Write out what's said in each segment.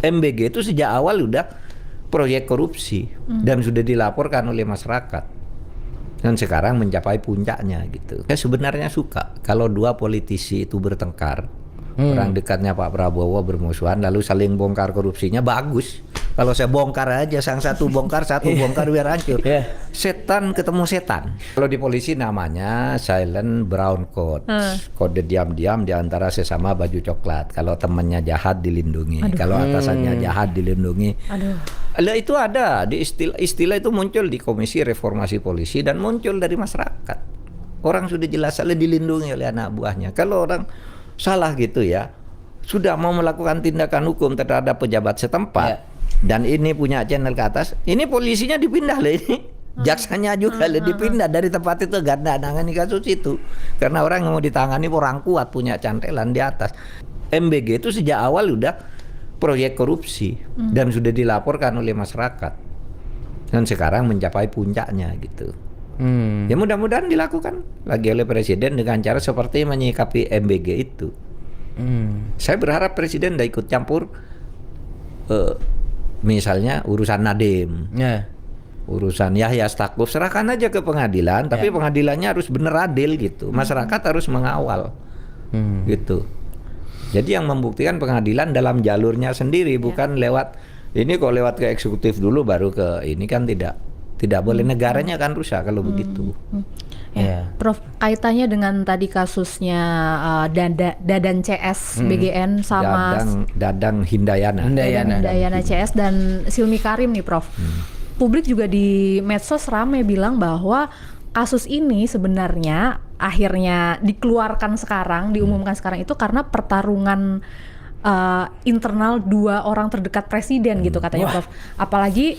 MBG itu sejak awal udah proyek korupsi dan sudah dilaporkan oleh masyarakat. Dan sekarang mencapai puncaknya gitu. Saya sebenarnya suka kalau dua politisi itu bertengkar, orang dekatnya Pak Prabowo bermusuhan lalu saling bongkar korupsinya, bagus. Kalau saya bongkar aja, sang satu bongkar biar hancur. Setan ketemu setan. Kalau di polisi namanya silent brown code. Kode diam-diam di antara sesama baju coklat. Kalau temannya jahat dilindungi. Kalau atasannya jahat dilindungi. Lah itu ada di istilah itu muncul di Komisi Reformasi Polisi dan muncul dari masyarakat. Orang sudah jelas salah dilindungi oleh anak buahnya. Kalau orang salah gitu ya, sudah mau melakukan tindakan hukum terhadap pejabat setempat. Dan ini punya channel ke atas, ini polisinya dipindah loh ini. Jaksanya juga dipindah dari tempat itu, gak ada nangani kasus itu. Karena orang yang mau ditangani orang kuat, punya cantelan di atas. MBG itu sejak awal udah proyek korupsi dan sudah dilaporkan oleh masyarakat. Dan sekarang mencapai puncaknya gitu. Ya mudah-mudahan dilakukan lagi oleh Presiden dengan cara seperti menyikapi MBG itu. Saya berharap Presiden tidak ikut campur misalnya urusan Nadiem, urusan Yahya Stakuf, serahkan aja ke pengadilan, tapi pengadilannya harus benar adil gitu. Masyarakat harus mengawal, gitu. Jadi yang membuktikan pengadilan dalam jalurnya sendiri, bukan lewat ini kok lewat ke eksekutif dulu baru ke ini, kan tidak boleh, negaranya kan rusak kalau begitu. Prof, kaitannya dengan tadi kasusnya Dadan CS BGN sama Dadang Hindayana CS dan Silmi Karim nih Prof. Publik juga di medsos ramai bilang bahwa kasus ini sebenarnya akhirnya dikeluarkan sekarang, diumumkan sekarang itu karena pertarungan internal dua orang terdekat presiden gitu katanya Prof. Apalagi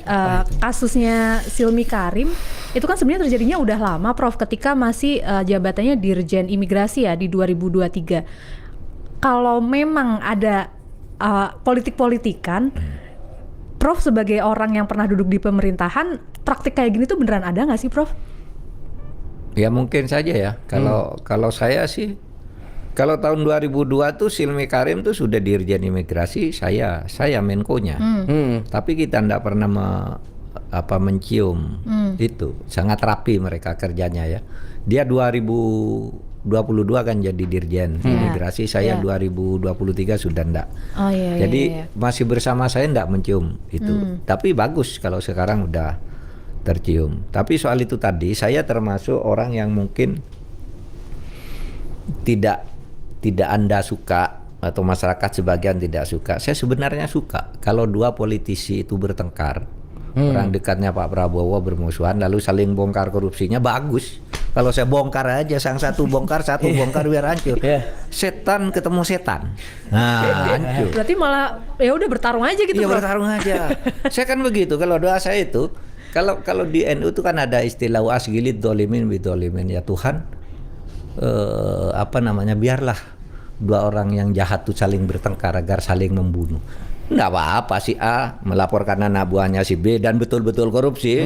kasusnya Silmi Karim itu kan sebenarnya terjadinya udah lama Prof, ketika masih jabatannya Dirjen Imigrasi ya di 2023. Kalau memang ada politik-politikan, Prof sebagai orang yang pernah duduk di pemerintahan, praktik kayak gini tuh beneran ada nggak sih Prof? Ya mungkin saja ya. Kalau saya sih, kalau tahun 2002 tuh Silmi Karim tuh sudah Dirjen Imigrasi, saya Menko-nya. Tapi kita tidak pernah mencium itu. Sangat rapi mereka kerjanya ya. Dia 2022 kan jadi Dirjen Imigrasi, saya 2023 sudah enggak. Jadi masih bersama saya enggak mencium itu. Tapi bagus kalau sekarang udah tercium. Tapi soal itu tadi, saya termasuk orang yang mungkin tidak Anda suka atau masyarakat sebagian tidak suka. Saya sebenarnya suka kalau dua politisi itu bertengkar, orang dekatnya Pak Prabowo bermusuhan lalu saling bongkar korupsinya, bagus. Kalau saya bongkar aja, sang satu bongkar biar hancur. Setan ketemu setan. Nah, hancur. Berarti malah ya udah bertarung aja gitu. Iya, bertarung aja. Saya kan begitu. Kalau doa saya itu, kalau di NU itu kan ada istilah asgilid dolimin bidolimin, ya Tuhan, biarlah dua orang yang jahat tuh saling bertengkar agar saling membunuh. Nggak apa-apa si A melaporkan anak buahnya si B dan betul-betul korupsi.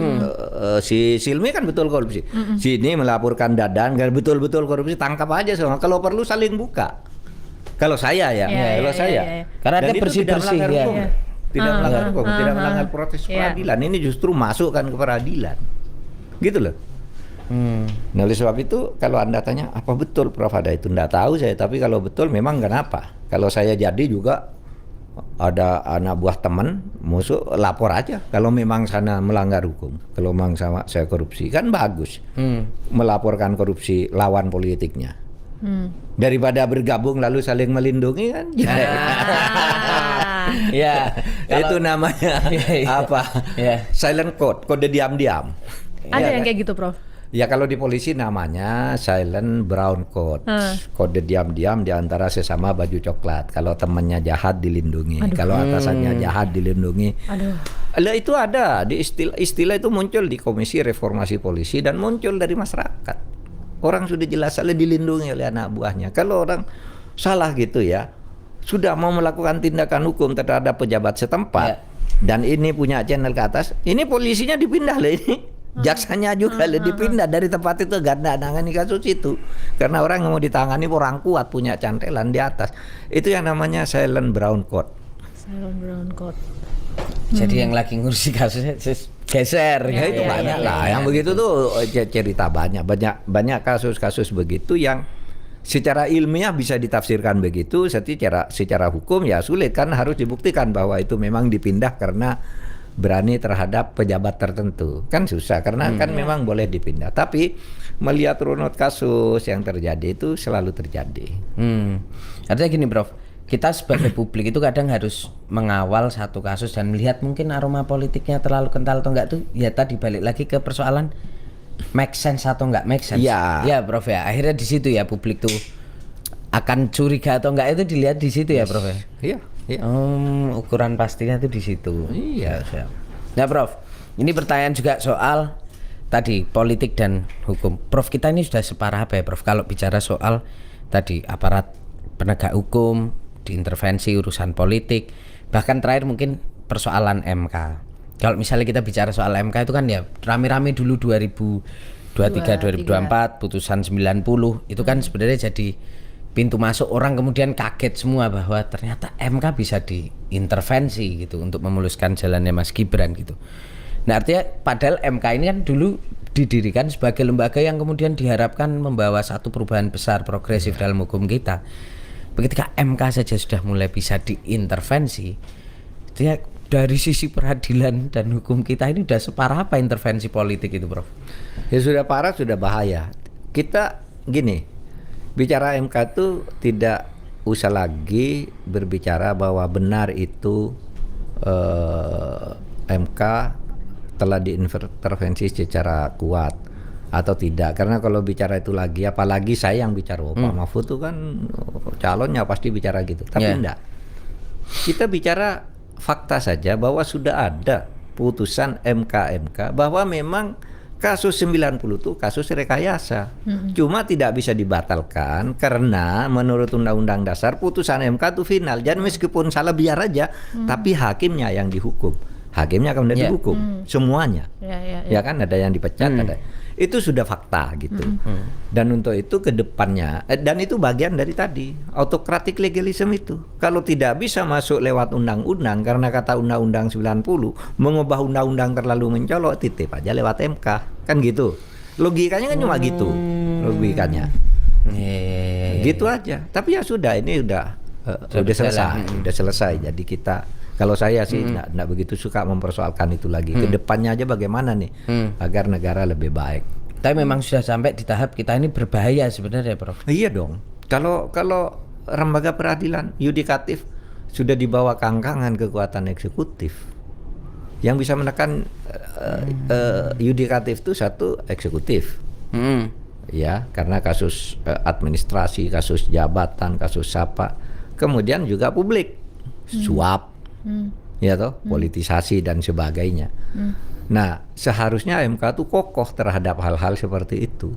Si Silmi kan betul korupsi. Si ini melaporkan Dadan kan betul-betul korupsi, tangkap aja semua. Kalau perlu saling buka. Kalau saya ya, saya. Karena ada bersih-bersih ya. Tidak melanggar hukum, tidak melanggar proses peradilan. Ini justru masukkan ke peradilan. Gitu loh. Nah oleh sebab itu kalau Anda tanya apa betul Prof ada itu, enggak tahu saya, tapi kalau betul memang kenapa. Kalau saya jadi juga ada anak buah teman musuh, lapor aja kalau memang sana melanggar hukum. Kalau memang sama saya korupsi kan bagus, melaporkan korupsi lawan politiknya daripada bergabung lalu saling melindungi kan. Itu namanya silent code, kode diam-diam. Ada yang kayak gitu Prof? Ya kalau di polisi namanya silent brown code, kode diam-diam di antara sesama baju coklat. Kalau temannya jahat dilindungi, kalau atasannya jahat dilindungi. Lah itu ada di istilah itu muncul di Komisi Reformasi Polisi dan muncul dari masyarakat. Orang sudah jelas salah dilindungi oleh anak buahnya. Kalau orang salah gitu ya, sudah mau melakukan tindakan hukum terhadap pejabat setempat dan ini punya channel ke atas, ini polisinya dipindah loh ini. Jaksanya juga dipindah dari tempat itu, gak ada nangani kasus itu. Karena orang yang mau ditangani orang kuat, punya cantelan di atas. Itu yang namanya silent brown code. Silent brown coat. Jadi yang lagi ngurusi kasusnya geser. Ya, itu iya, banyak iya, lah. iya. Yang begitu tuh cerita banyak kasus-kasus begitu yang secara ilmiah bisa ditafsirkan begitu, secara hukum ya sulit kan, harus dibuktikan bahwa itu memang dipindah karena berani terhadap pejabat tertentu. Kan susah karena kan memang boleh dipindah. Tapi melihat runut kasus yang terjadi itu selalu terjadi. Artinya gini, Prof. Kita sebagai publik itu kadang harus mengawal satu kasus dan melihat mungkin aroma politiknya terlalu kental atau enggak tuh ya tadi balik lagi ke persoalan make sense atau enggak make sense. Iya. Ya, Prof ya. Akhirnya di situ ya publik tuh akan curiga atau enggak itu dilihat di situ ya, Prof ya. Iya, iya. Ukuran pastinya tuh di situ. Iya. Ya, siap. Nah, Prof. Ini pertanyaan juga soal tadi politik dan hukum. Prof, kita ini sudah separah apa ya, Prof? Kalau bicara soal tadi aparat penegak hukum diintervensi urusan politik, bahkan terakhir mungkin persoalan MK. Kalau misalnya kita bicara soal MK itu kan ya rame-rame dulu 2023 2024 putusan 90 itu kan sebenarnya jadi pintu masuk, orang kemudian kaget semua bahwa ternyata MK bisa diintervensi gitu untuk memuluskan jalannya Mas Gibran gitu. Nah, artinya padahal MK ini kan dulu didirikan sebagai lembaga yang kemudian diharapkan membawa satu perubahan besar progresif dalam hukum kita. Ketika MK saja sudah mulai bisa diintervensi, dia dari sisi peradilan dan hukum kita ini udah separah apa intervensi politik itu, Prof? Ya sudah parah, sudah bahaya. Kita gini, bicara MK itu tidak usah lagi berbicara bahwa benar itu MK telah diintervensi secara kuat atau tidak, karena kalau bicara itu lagi, apalagi saya yang bicara Pak Mahfud itu kan calonnya pasti bicara gitu, tapi enggak. Kita bicara fakta saja bahwa sudah ada putusan MK bahwa memang kasus 90 itu kasus rekayasa. Cuma tidak bisa dibatalkan karena menurut Undang-Undang Dasar putusan MK itu final. Jadi meskipun salah biar aja, tapi hakimnya yang dihukum. Hakimnya kemudian dihukum semuanya. Ya kan, ada yang dipecat, ada. Itu sudah fakta gitu. Dan untuk itu ke depannya, dan itu bagian dari tadi autokratik legalisme itu. Kalau tidak bisa masuk lewat undang-undang karena kata Undang-Undang 90 mengubah undang-undang terlalu mencolok, titip aja lewat MK. Kan gitu. Logikanya kan cuma gitu. Logikanya. Gitu aja. Tapi ya sudah, ini udah selesai. Jadi kita, kalau saya sih enggak begitu suka mempersoalkan itu lagi. Kedepannya aja bagaimana nih agar negara lebih baik. Tapi memang sudah sampai di tahap kita ini berbahaya sebenarnya, Prof. Iya dong. Kalau lembaga peradilan yudikatif sudah dibawa kangkangan kekuatan eksekutif. Yang bisa menekan yudikatif itu satu eksekutif. Ya, karena kasus administrasi, kasus jabatan, kasus apa. Kemudian juga publik. Suap. Ya toh, politisasi dan sebagainya. Nah, seharusnya MK itu kokoh terhadap hal-hal seperti itu.